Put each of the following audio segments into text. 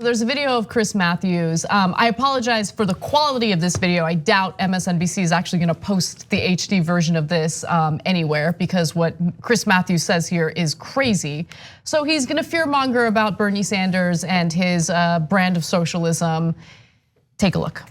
There's a video of Chris Matthews. I apologize for the quality of this video. I doubt MSNBC is actually gonna post the HD version of this anywhere, because what Chris Matthews says here is crazy. So he's gonna fearmonger about Bernie Sanders and his brand of socialism. Take a look.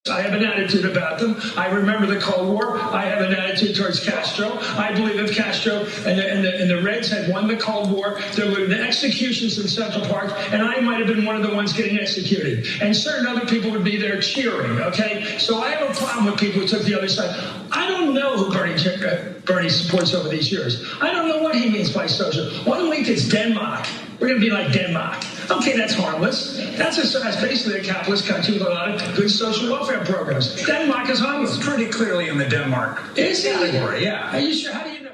I have an attitude about them. I remember the Cold War. I have an attitude towards Castro. I believe if Castro and the Reds had won the Cold War, there would have been executions in Central Park, and I might have been one of the ones getting executed. And certain other people would be there cheering, okay? So I have a problem with people who took the other side. I don't know who Bernie supports over these years. I don't know what he means by social. 1 week it's Denmark. We're going to be like Denmark. Okay, that's harmless. That's basically a capitalist country with a lot of good social welfare programs. Denmark is harmless. It's pretty clearly in the Denmark category, yeah. Are you sure? How do you know?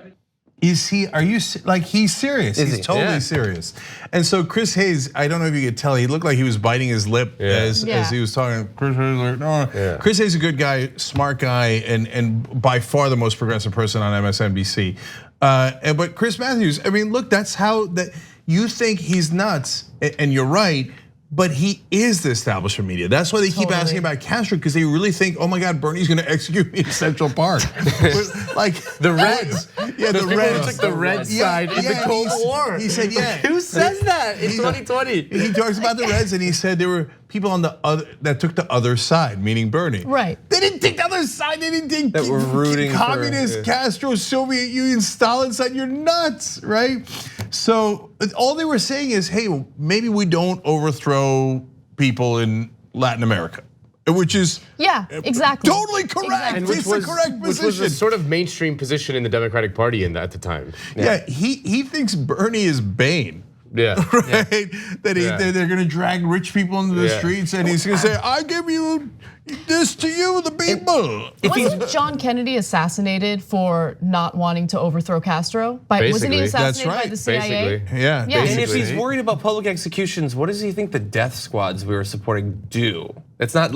Is he, are you, like, he's serious. He's totally serious. And so Chris Hayes, I don't know if you could tell, he looked like he was biting his lip as he was talking. Chris Hayes, like, no. Chris Hayes is a good guy, smart guy, and by far the most progressive person on MSNBC. But Chris Matthews, I mean, look, that's how, that you think he's nuts, and you're right, but he is the establishment media. That's why they keep asking about Castro, because they really think, oh my God, Bernie's gonna execute me in Central Park. Like the Reds. Yeah, the Reds. Like the red side in the Cold War. He said, yeah. Who says that in 2020? He talks about the Reds, and he said there were people on the other that took the other side, meaning Bernie. Right. They didn't take the other side. They didn't think that were rooting communist, for, Castro, Soviet Union, Stalin side. You're nuts, right? So all they were saying is, hey, maybe we don't overthrow people in Latin America, which is exactly totally correct. And it's the correct position. Which was a sort of mainstream position in the Democratic Party at the time. Yeah, he thinks Bernie is Bane. Yeah. Right? That they're gonna drag rich people into the streets, and he's gonna say, I give you this to you, the people. Wasn't John Kennedy assassinated for not wanting to overthrow Castro? Wasn't he assassinated by the CIA? Basically. Yeah. And Basically. if he's worried about public executions, what does he think the death squads we were supporting do? It's not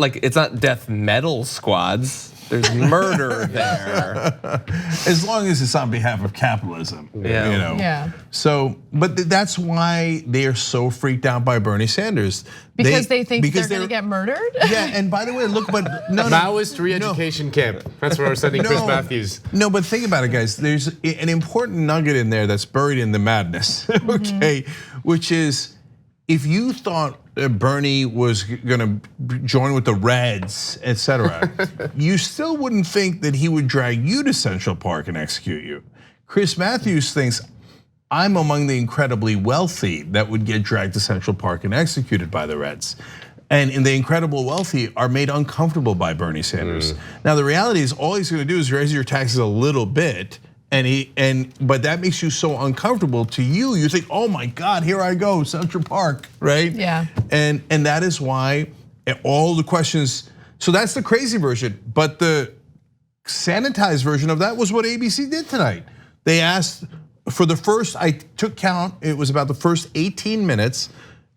death metal squads. There's murder there. As long as it's on behalf of capitalism, you know. Yeah. So, but that's why they are so freaked out by Bernie Sanders. Because they think they're gonna get murdered? Yeah, and by the way, look, but no. Maoist re-education camp. That's where we're sending Chris Matthews. No, but think about it, guys. There's an important nugget in there that's buried in the madness, okay? Which is, if you thought Bernie was gonna join with the Reds, etc., you still wouldn't think that he would drag you to Central Park and execute you. Chris Matthews thinks, I'm among the incredibly wealthy that would get dragged to Central Park and executed by the Reds. And the incredible wealthy are made uncomfortable by Bernie Sanders. Now the reality is, all he's gonna do is raise your taxes a little bit, but that makes you so uncomfortable to you. You think, oh my God, here I go, Central Park, right? Yeah. And that is why all the questions. So that's the crazy version, but the sanitized version of that was what ABC did tonight. They asked for the first, I took count, it was about the first 18 minutes.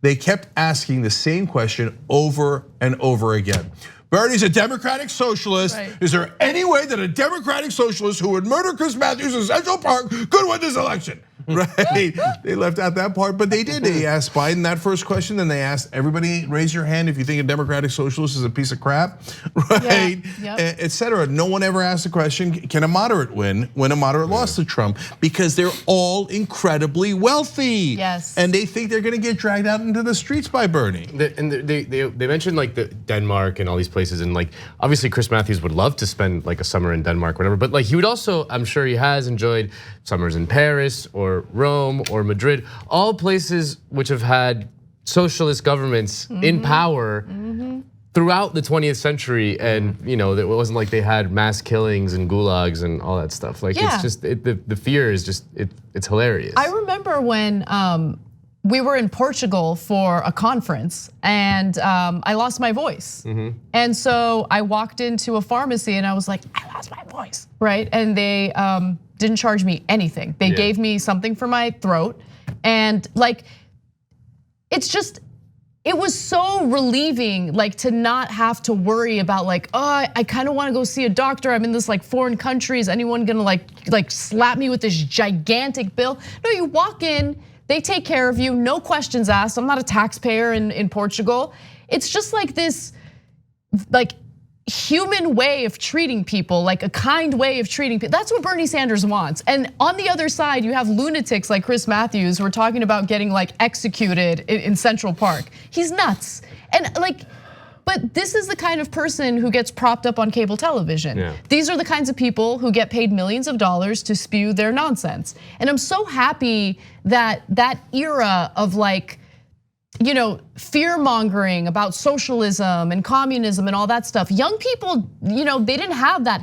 They kept asking the same question over and over again. Bernie's a democratic socialist. Right. Is there any way that a democratic socialist who would murder Chris Matthews in Central Park could win this election? Right? They left out that part, but they did. They asked Biden that first question, then they asked everybody, raise your hand if you think a democratic socialist is a piece of crap, right? Etc. No one ever asked the question, can a moderate win when a moderate lost to Trump? Because they're all incredibly wealthy. Yes. And they think they're gonna get dragged out into the streets by Bernie. And they mentioned like the Denmark and all these places, and like obviously Chris Matthews would love to spend like a summer in Denmark, whatever. But like he would also, I'm sure he has enjoyed summers in Paris or Rome or Madrid, all places which have had socialist governments in power throughout the 20th century, and it wasn't like they had mass killings and gulags and all that stuff. Like it's just the fear is just it's hilarious. I remember when we were in Portugal for a conference, and I lost my voice. And so I walked into a pharmacy and I was like, I lost my voice, right? And they didn't charge me anything. They gave me something for my throat, and like, it was so relieving, like to not have to worry about like, oh, I kind of want to go see a doctor. I'm in this like foreign country. Is anyone gonna like slap me with this gigantic bill? No, you walk in. They take care of you, no questions asked. I'm not a taxpayer in Portugal. It's just like this, like, human way of treating people, like a kind way of treating people. That's what Bernie Sanders wants. And on the other side, you have lunatics like Chris Matthews who are talking about getting like executed in Central Park. He's nuts. And like, but this is the kind of person who gets propped up on cable television. Yeah. These are the kinds of people who get paid millions of dollars to spew their nonsense. And I'm so happy that that era of like, you know, fear mongering about socialism and communism and all that stuff. Young people, you know, they didn't have that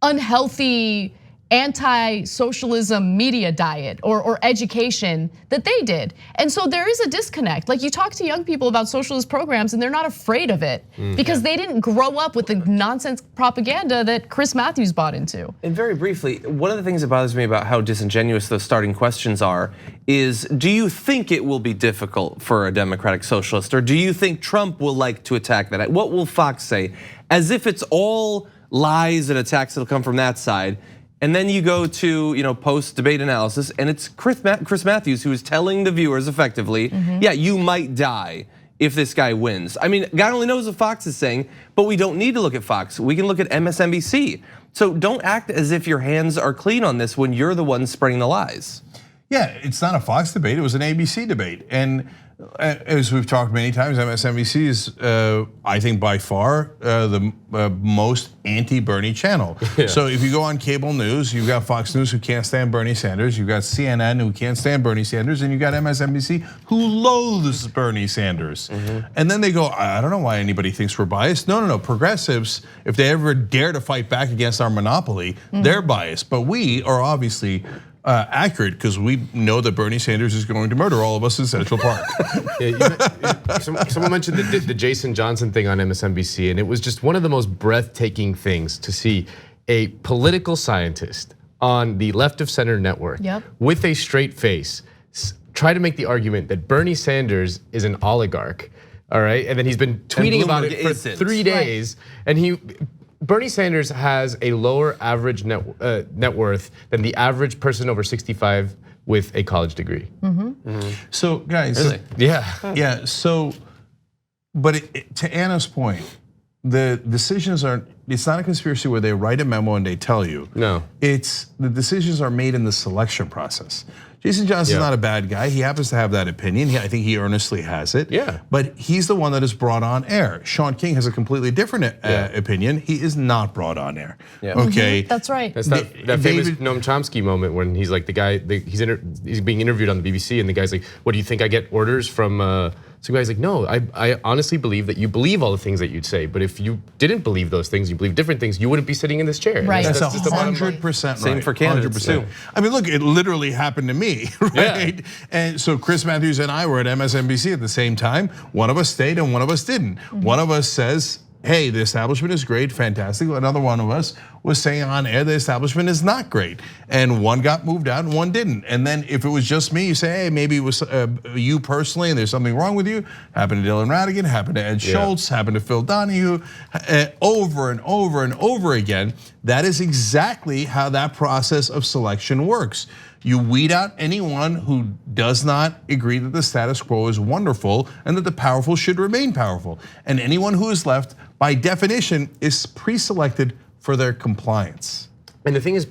unhealthy anti-socialism media diet or education that they did. And so there is a disconnect. Like you talk to young people about socialist programs and they're not afraid of it because they didn't grow up with the nonsense propaganda that Chris Matthews bought into. And very briefly, one of the things that bothers me about how disingenuous those starting questions are is, do you think it will be difficult for a democratic socialist, or do you think Trump will like to attack that? What will Fox say? As if it's all lies and attacks that'll come from that side. And then you go to post-debate analysis, and it's Chris Matthews who is telling the viewers effectively, yeah, you might die if this guy wins. I mean, God only knows what Fox is saying, but we don't need to look at Fox. We can look at MSNBC. So don't act as if your hands are clean on this when you're the one spreading the lies. Yeah, it's not a Fox debate, it was an ABC debate. And as we've talked many times, MSNBC is, I think by far, the most anti-Bernie channel. Yeah. So if you go on cable news, you've got Fox News who can't stand Bernie Sanders, you've got CNN who can't stand Bernie Sanders, and you've got MSNBC who loathes Bernie Sanders. And then they go, I don't know why anybody thinks we're biased. No, progressives, if they ever dare to fight back against our monopoly, they're biased. But we are obviously accurate because we know that Bernie Sanders is going to murder all of us in Central Park. Someone mentioned the Jason Johnson thing on MSNBC, and it was just one of the most breathtaking things to see a political scientist on the left of center network with a straight face try to make the argument that Bernie Sanders is an oligarch, all right? And then he's been tweeting about it for 3 days, and Bernie Sanders has a lower average net worth than the average person over 65 with a college degree. So guys, really? Yeah. So, but to Anna's point, the decisions are. It's not a conspiracy where they write a memo and they tell you. No, it's the decisions are made in the selection process. Jason Johnson's not a bad guy. He happens to have that opinion. I think he earnestly has it. Yeah. But he's the one that is brought on air. Sean King has a completely different opinion. He is not brought on air. Yeah. Okay. That's right. That's that famous Noam Chomsky moment when he's like the guy, he's being interviewed on the BBC, and the guy's like, "What do you think I get orders from?" So the guy's like, "No, I honestly believe that you believe all the things that you'd say, but if you didn't believe those things, you believe different things, you wouldn't be sitting in this chair." Right. That's just 100% right. Same for candidates too. I mean, look, it literally happened to me, right? Yeah. And so Chris Matthews and I were at MSNBC at the same time. One of us stayed and one of us didn't. One of us says, hey, the establishment is great, fantastic. Another one of us was saying on air the establishment is not great. And one got moved out and one didn't. And then if it was just me, you say, hey, maybe it was you personally and there's something wrong with you. Happened to Dylan Ratigan, happened to Ed Schultz, happened to Phil Donahue, over and over and over again. That is exactly how that process of selection works. You weed out anyone who does not agree that the status quo is wonderful and that the powerful should remain powerful. And anyone who is left, by definition, is pre-selected for their compliance. And the thing is,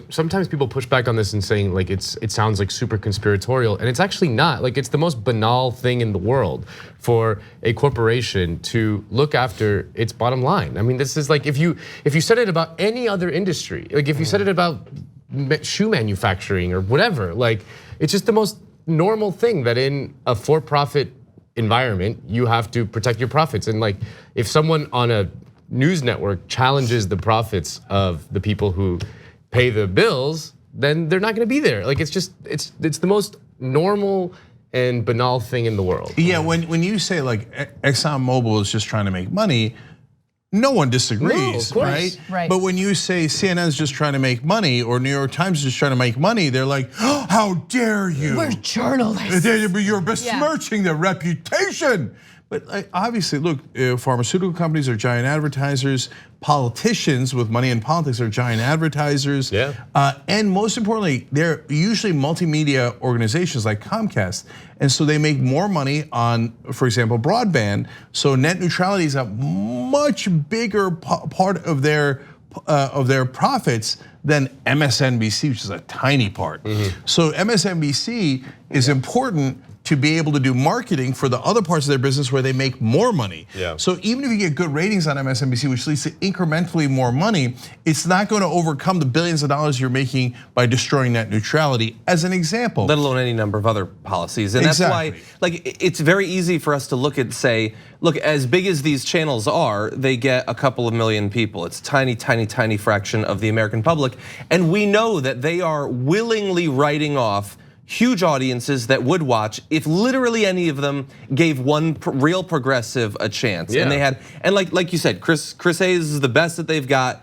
sometimes people push back on this and saying like it sounds like super conspiratorial, and it's actually not. Like it's the most banal thing in the world for a corporation to look after its bottom line. I mean, this is like if you said it about any other industry, like if you said it about shoe manufacturing or whatever, like it's just the most normal thing that in a for-profit environment you have to protect your profits. And like if someone on a news network challenges the profits of the people who pay the bills, then they're not going to be there. Like it's the most normal and banal thing in the world. Yeah, when you say like ExxonMobil is just trying to make money, no one disagrees, right? But when you say CNN's just trying to make money or New York Times is just trying to make money, they're like, oh, how dare you? We're journalists. You're besmirching their reputation. But obviously, look, pharmaceutical companies are giant advertisers. Politicians with money in politics are giant advertisers. Yeah. And most importantly, they're usually multimedia organizations like Comcast. And so they make more money on, for example, broadband. So net neutrality is a much bigger part of their profits than MSNBC, which is a tiny part. So MSNBC is important to be able to do marketing for the other parts of their business where they make more money. Yeah. So even if you get good ratings on MSNBC, which leads to incrementally more money, it's not going to overcome the billions of dollars you're making by destroying net neutrality, as an example. Let alone any number of other policies. And Exactly. that's why, like, it's very easy for us to look at, say, look, as big as these channels are, they get a couple of million people. It's a tiny, tiny, tiny fraction of the American public. And we know that they are willingly writing off huge audiences that would watch if literally any of them gave one real progressive a chance. Yeah. And they had, and like you said, Chris Hayes is the best that they've got.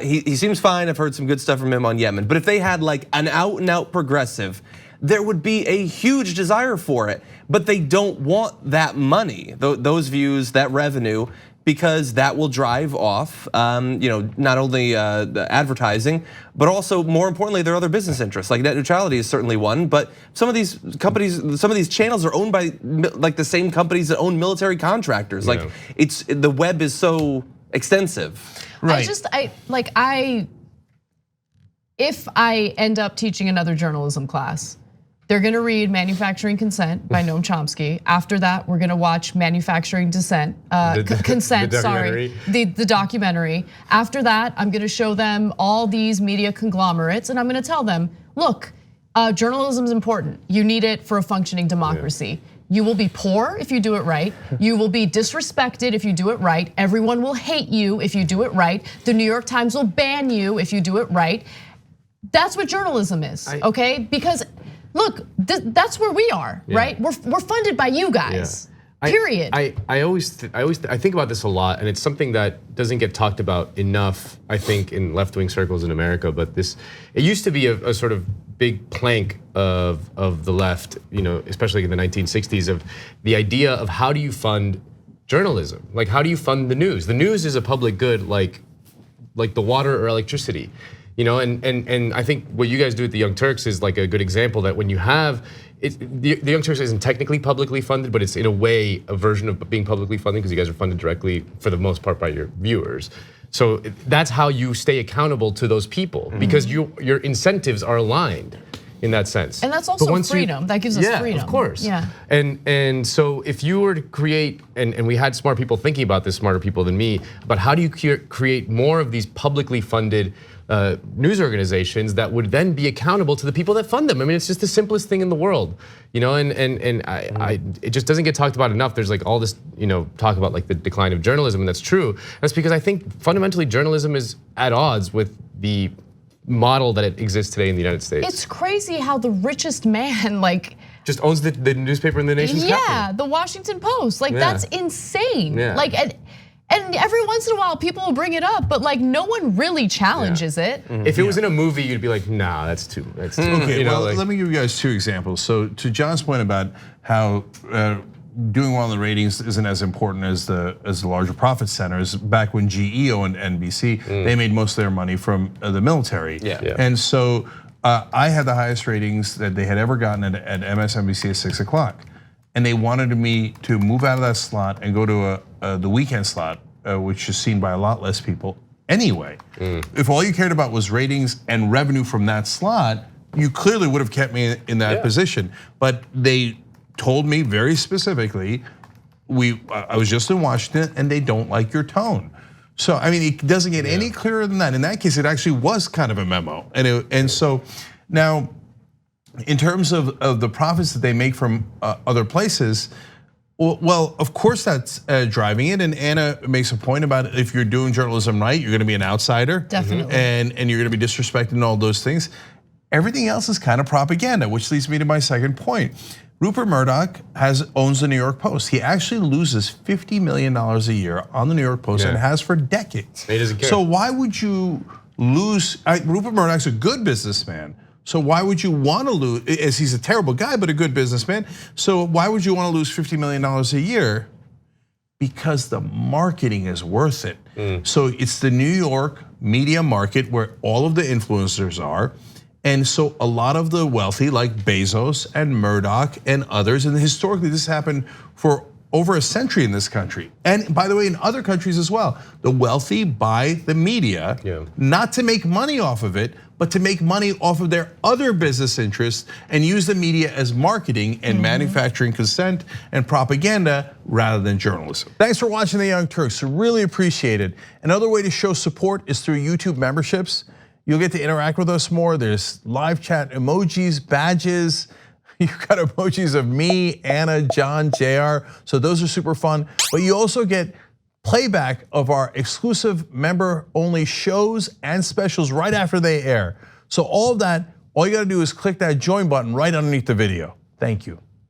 He seems fine. I've heard some good stuff from him on Yemen. But if they had like an out and out progressive, there would be a huge desire for it. But they don't want that money, those views, that revenue, because that will drive off, not only advertising, but also more importantly, their other business interests. Like net neutrality is certainly one, but some of these companies, some of these channels are owned by like the same companies that own military contractors. Like the web is so extensive. Right. If I end up teaching another journalism class, they're gonna read Manufacturing Consent by Noam Chomsky. After that, we're gonna watch Manufacturing Consent, the documentary. After that, I'm gonna show them all these media conglomerates and I'm gonna tell them, look, journalism is important. You need it for a functioning democracy. You will be poor if you do it right. You will be disrespected if you do it right. Everyone will hate you if you do it right. The New York Times will ban you if you do it right. That's what journalism is, okay? Because look, that's where we are, right? We're funded by you guys. Period. I always think about this a lot, and it's something that doesn't get talked about enough, I think, in left-wing circles in America. But it used to be a sort of big plank of the left, especially in the 1960s, of the idea of how do you fund journalism? Like, how do you fund the news? The news is a public good, like the water or electricity. And I think what you guys do at the Young Turks is like a good example that when you have, the Young Turks isn't technically publicly funded, but it's in a way a version of being publicly funded because you guys are funded directly for the most part by your viewers. So that's how you stay accountable to those people because your incentives are aligned in that sense. And that's also freedom, that gives us freedom. Yeah, of course. Yeah. And so if you were to create, and we had smart people thinking about this, smarter people than me, but how do you create more of these publicly funded news organizations that would then be accountable to the people that fund them? I mean, it's just the simplest thing in the world, and it just doesn't get talked about enough. There's like all this, talk about like the decline of journalism, and that's true. That's because I think fundamentally journalism is at odds with the model that it exists today in the United States. It's crazy how the richest man just owns the newspaper in the nation's capital. Yeah, the Washington Post. That's insane. Yeah. And every once in a while, people will bring it up, but no one really challenges it. If it was in a movie, you'd be like, nah, that's too. Okay, let me give you guys two examples. So to John's point about how doing well in the ratings isn't as important as the larger profit centers. Back when GE owned NBC, they made most of their money from the military. Yeah. And so I had the highest ratings that they had ever gotten at MSNBC at 6 o'clock. And they wanted me to move out of that slot and go to the weekend slot, which is seen by a lot less people anyway. If all you cared about was ratings and revenue from that slot, you clearly would have kept me in that position. But they told me very specifically, I was just in Washington and they don't like your tone. So I mean, it doesn't get any clearer than that. In that case, it actually was kind of a memo. And so now, in terms of the profits that they make from other places, well, of course that's driving it. And Anna makes a point about if you're doing journalism right, you're gonna be an outsider. Definitely. And you're gonna be disrespected and all those things. Everything else is kind of propaganda, which leads me to my second point. Rupert Murdoch owns the New York Post. He actually loses $50 million a year on the New York Post and has for decades. He doesn't care. So why would you lose? Rupert Murdoch's a good businessman. So why would you want to lose, as he's a terrible guy, but a good businessman. So why would you want to lose $50 million a year Because the marketing is worth it. So it's the New York media market where all of the influencers are. And so a lot of the wealthy like Bezos and Murdoch and others, and historically this happened for over a century in this country. And by the way, in other countries as well. The wealthy buy the media, not to make money off of it, but to make money off of their other business interests and use the media as marketing and manufacturing consent and propaganda rather than journalism. Thanks for watching the Young Turks, really appreciate it. Another way to show support is through YouTube memberships. You'll get to interact with us more. There's live chat emojis, badges. You've got emojis of me, Anna, John, JR. So those are super fun. But you also get playback of our exclusive member-only shows and specials right after they air. So all of that, all you gotta do is click that join button right underneath the video. Thank you.